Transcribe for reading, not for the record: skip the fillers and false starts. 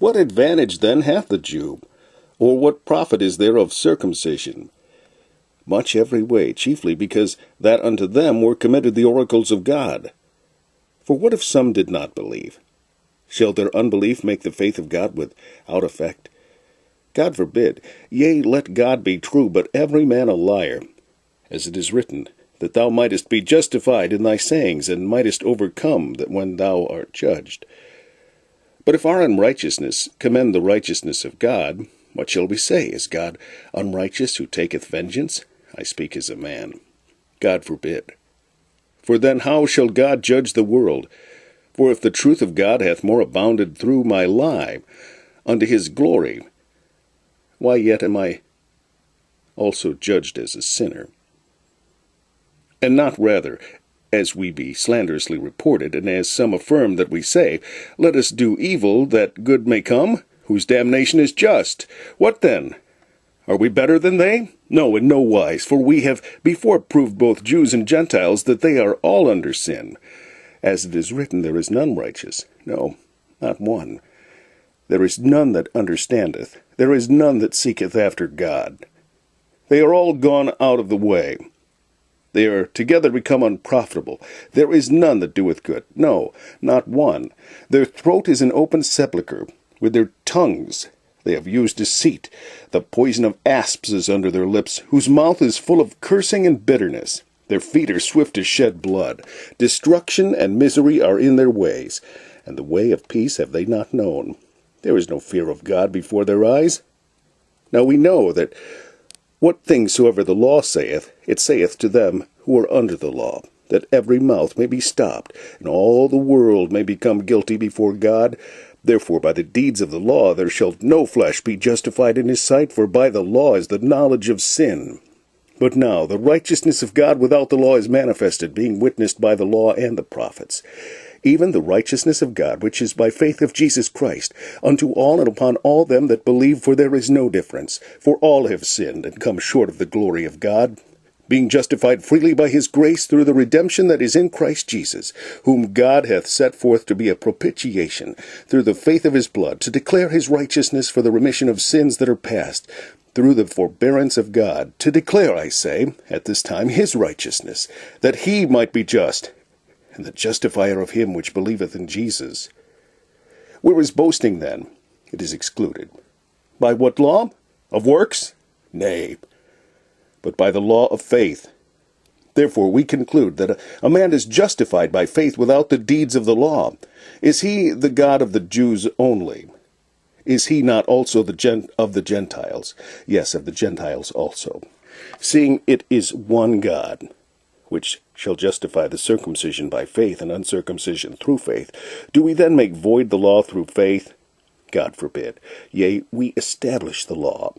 What advantage then hath the Jew? Or what profit is there of circumcision? Much every way, chiefly because that unto them were committed the oracles of God. For what if some did not believe? Shall their unbelief make the faith of God without effect? God forbid. Yea, let God be true, but every man a liar. As it is written, that thou mightest be justified in thy sayings, and mightest overcome that when thou art judged. But if our unrighteousness commend the righteousness of God, what shall we say? Is God unrighteous who taketh vengeance? I speak as a man. God forbid. For then how shall God judge the world? For if the truth of God hath more abounded through my lie unto his glory, why yet am I also judged as a sinner? And not rather, as we be slanderously reported, and as some affirm that we say, let us do evil that good may come, whose damnation is just. What then? Are we better than they? No, in no wise, for we have before proved both Jews and Gentiles that they are all under sin. As it is written, there is none righteous, no, not one. There is none that understandeth, there is none that seeketh after God. They are all gone out of the way. They are together become unprofitable. There is none that doeth good, no, not one. Their throat is an open sepulchre. With their tongues they have used deceit. The poison of asps is under their lips, whose mouth is full of cursing and bitterness. Their feet are swift to shed blood. Destruction and misery are in their ways, and the way of peace have they not known. There is no fear of God before their eyes. Now we know that what things soever the law saith, it saith to them who are under the law, that every mouth may be stopped, and all the world may become guilty before God. Therefore by the deeds of the law there shall no flesh be justified in his sight, for by the law is the knowledge of sin. But now the righteousness of God without the law is manifested, being witnessed by the law and the prophets, even the righteousness of God, which is by faith of Jesus Christ, unto all and upon all them that believe, for there is no difference. For all have sinned, and come short of the glory of God, being justified freely by his grace through the redemption that is in Christ Jesus, whom God hath set forth to be a propitiation, through the faith of his blood, to declare his righteousness for the remission of sins that are past, through the forbearance of God, to declare, I say, at this time his righteousness, that he might be just, and the justifier of him which believeth in Jesus. Where is boasting then? It is excluded. By what law? Of works? Nay, but by the law of faith. Therefore we conclude that a man is justified by faith without the deeds of the law. Is he the God of the Jews only? Is he not also of the Gentiles? Yes, of the Gentiles also. Seeing it is one God, which shall justify the circumcision by faith and uncircumcision through faith, do we then make void the law through faith? God forbid. Yea, we establish the law.